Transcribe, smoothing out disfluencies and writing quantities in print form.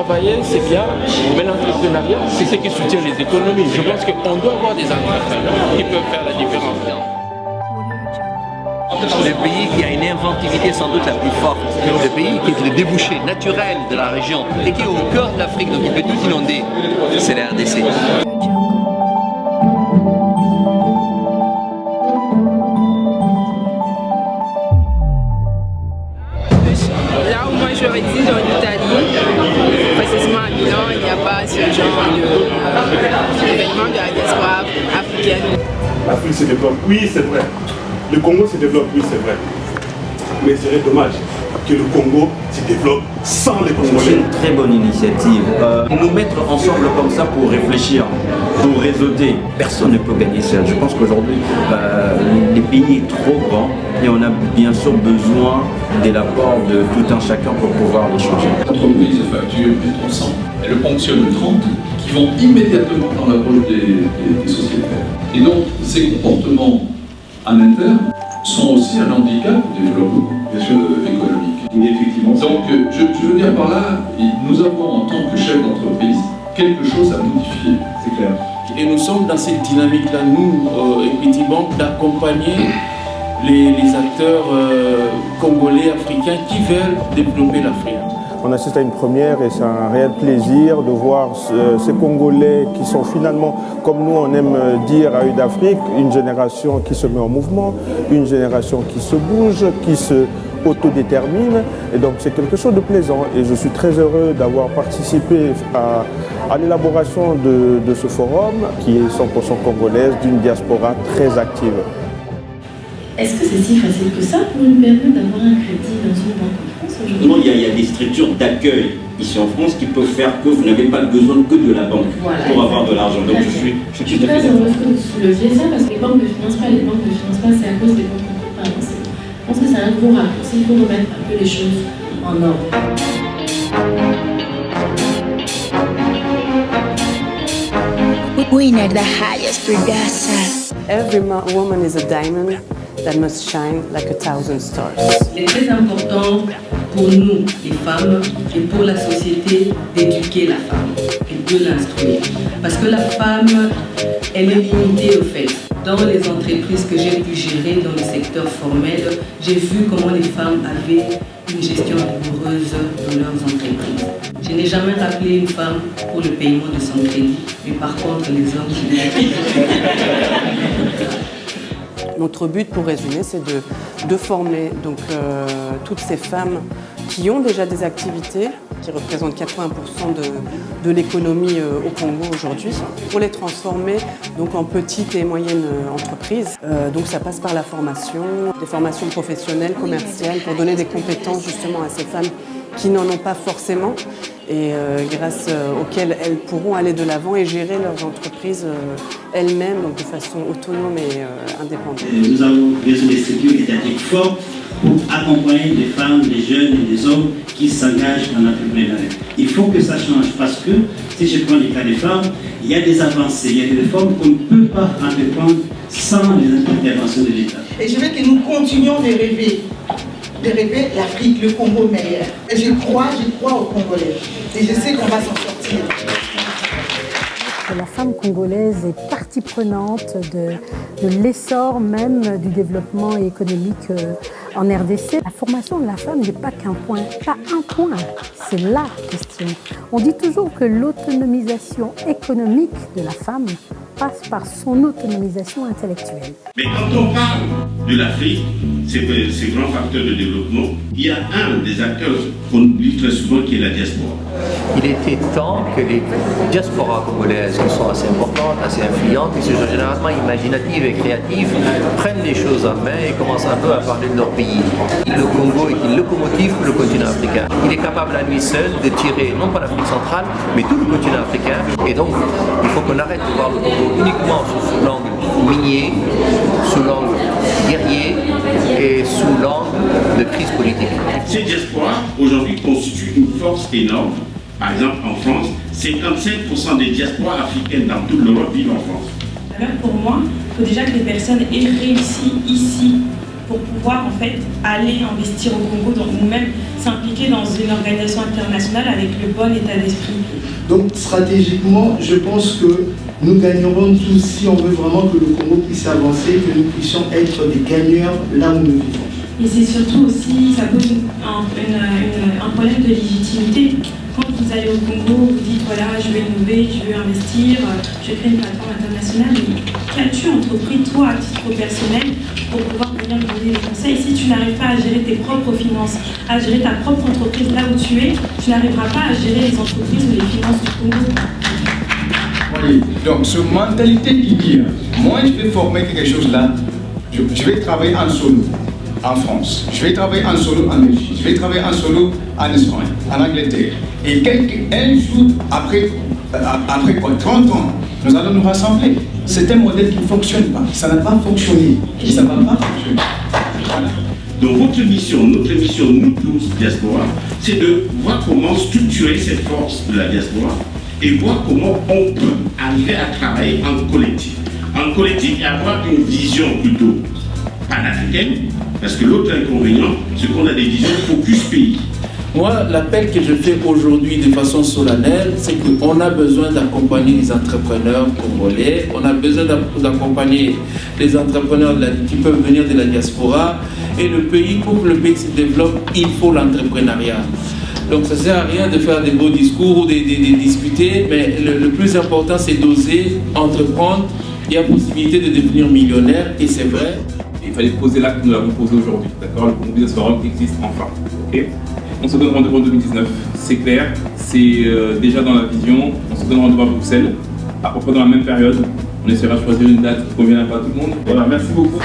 travailler, c'est bien, mais l'entrepreneuriat, c'est ce qui soutient les économies. Je pense qu'on doit avoir des entrepreneurs qui peuvent faire la différence. Le pays qui a une inventivité sans doute la plus forte, le pays qui est le débouché naturel de la région et qui est au cœur de l'Afrique, donc il peut tout inonder, c'est la RDC. Là où moi je réside en Italie, précisément à Milan, il n'y a pas ce genre d'événement de la diaspora africaine. L'Afrique se développe, oui c'est vrai. Le Congo se développe, oui c'est vrai. Mais il serait dommage que le Congo se développe sans les Congolais. C'est une très bonne initiative. Nous mettre ensemble comme ça pour réfléchir, pour réseauter. Personne ne peut gagner seul. Je pense qu'aujourd'hui, le pays est trop grand et on a bien sûr besoin de l'apport de tout un chacun pour pouvoir les changer. L'entreprise facture 100 et le ponctionne 30 qui vont immédiatement dans la poche des sociétaires. Et donc ces comportements en interne sont aussi un handicap au développement économique. Effectivement. Donc je veux dire par là, nous avons en tant que chef d'entreprise quelque chose à modifier. C'est clair. Et nous sommes dans cette dynamique-là, nous, Equity Bank, d'accompagner les acteurs congolais, africains qui veulent développer l'Afrique. On assiste à une première et c'est un réel plaisir de voir ces Congolais qui sont finalement, comme nous on aime dire à d'Afrique, une génération qui se met en mouvement, une génération qui se bouge, qui se autodétermine. Et donc c'est quelque chose de plaisant et je suis très heureux d'avoir participé à l'élaboration de ce forum qui est 100% congolaise, d'une diaspora très active. Est-ce que c'est si facile que ça pour nous permettre d'avoir un crédit dans une banque en France aujourd'hui? Non, il y a des structures d'accueil ici en France qui peuvent faire que vous n'avez pas besoin que de la banque pour avoir de l'argent. Donc je suis tout à fait heureuse que vous souleviez ça parce que les banques ne financent pas, c'est à cause des banques ne peuvent pas avancer. Je pense que c'est un gros raccourci, il faut remettre un peu les choses en ordre. Winner, the highest producer. Every woman is a diamond that must shine like 1,000 stars. Il est très important pour nous, les femmes, et pour la société, d'éduquer la femme et de l'instruire. Parce que la femme, elle est limitée au fait. Dans les entreprises que j'ai pu gérer dans le secteur formel, j'ai vu comment les femmes avaient une gestion rigoureuse dans leurs entreprises. Je n'ai jamais rappelé une femme pour le paiement de son crédit, mais par contre les hommes, je l'ai. Notre but, pour résumer, c'est de former donc, toutes ces femmes qui ont déjà des activités, qui représentent 80% de l'économie au Congo aujourd'hui, pour les transformer donc, en petites et moyennes entreprises. Donc ça passe par la formation, des formations professionnelles, commerciales, pour donner des compétences justement à ces femmes qui n'en ont pas forcément et grâce auxquelles elles pourront aller de l'avant et gérer leurs entreprises elles-mêmes, donc de façon autonome et indépendante. Nous avons besoin de structures étatiques fortes pour accompagner des femmes, des jeunes et des hommes qui s'engagent en entrepreneuriat. Il faut que ça change parce que, si je prends le cas des femmes, il y a des avancées, il y a des réformes qu'on ne peut pas entreprendre sans les interventions de l'État. Et je veux que nous continuions de rêver l'Afrique, le Congo meilleur. Et je crois aux Congolais. Et je sais qu'on va s'en sortir. La femme congolaise est partie prenante de l'essor même du développement économique en RDC. La formation de la femme n'est pas qu'un point, pas un point, c'est la question. On dit toujours que l'autonomisation économique de la femme passe par son autonomisation intellectuelle. Mais quand on parle de l'Afrique, ces grands facteurs de développement, il y a un des acteurs qu'on oublie très souvent qui est la diaspora. Il était temps que les diasporas congolaises, qui sont assez importantes, assez influentes, qui sont généralement imaginatives et créatives, prennent les choses en main et commencent un peu à parler de leur pays. Le Congo est une locomotive pour le continent africain. Il est capable à lui seul de tirer, non pas l'Afrique centrale, mais tout le continent africain. Et donc, il faut qu'on arrête de voir le Congo uniquement sous l'angle minier, sous l'angle guerrier et sous l'angle de crise politique. Ces diasporas, aujourd'hui, constituent une force énorme. Par exemple, en France, 55% des diasporas africaines dans toute l'Europe vivent en France. Alors pour moi, il faut déjà que les personnes aient réussi ici pour pouvoir en fait aller investir au Congo, donc ou même s'impliquer dans une organisation internationale avec le bon état d'esprit. Donc stratégiquement, je pense que nous gagnerons tous si on veut vraiment que le Congo puisse avancer, que nous puissions être des gagneurs là où nous vivons. Et c'est surtout aussi, ça pose un problème de légitimité. Quand vous allez au Congo, vous dites voilà, je veux innover, je veux investir, je vais créer une plateforme internationale, mais qu'as-tu entrepris toi à titre personnel pour pouvoir venir me donner des conseils? Si tu n'arrives pas à gérer tes propres finances, à gérer ta propre entreprise là où tu es, tu n'arriveras pas à gérer les entreprises ou les finances du Congo. Oui, donc cette mentalité qui dit, moi je vais former quelque chose là, je vais travailler en solo en France, je vais travailler en solo en Belgique, je vais travailler en solo en Espagne, en Angleterre. Et un jour, après quoi, 30 ans, nous allons nous rassembler. C'est un modèle qui ne fonctionne pas. Ça n'a pas fonctionné. Et ça ne va pas fonctionner. Voilà. Donc votre mission, notre mission, nous tous, diaspora, c'est de voir comment structurer cette force de la diaspora et voir comment on peut arriver à travailler en collectif. En collectif et avoir une vision plutôt panafricaine, parce que l'autre inconvénient, c'est qu'on a des visions focus pays. Moi, l'appel que je fais aujourd'hui de façon solennelle, c'est qu'on a besoin d'accompagner les entrepreneurs congolais, on a besoin d'accompagner les entrepreneurs qui peuvent venir de la diaspora, et le pays, pour que le pays se développe, il faut l'entrepreneuriat. Donc ça ne sert à rien de faire des beaux discours ou de discuter, mais le plus important, c'est d'oser entreprendre. Il y a possibilité de devenir millionnaire, et c'est vrai. Il fallait poser l'acte que nous l'avons posé aujourd'hui, d'accord? Le Congo Business Forum existe enfin, ok? On se donne rendez-vous en 2019, c'est clair, c'est déjà dans la vision, on se donne rendez-vous à Bruxelles, à peu près dans la même période, on essaiera de choisir une date qui convienne à pas tout le monde. Voilà, merci beaucoup.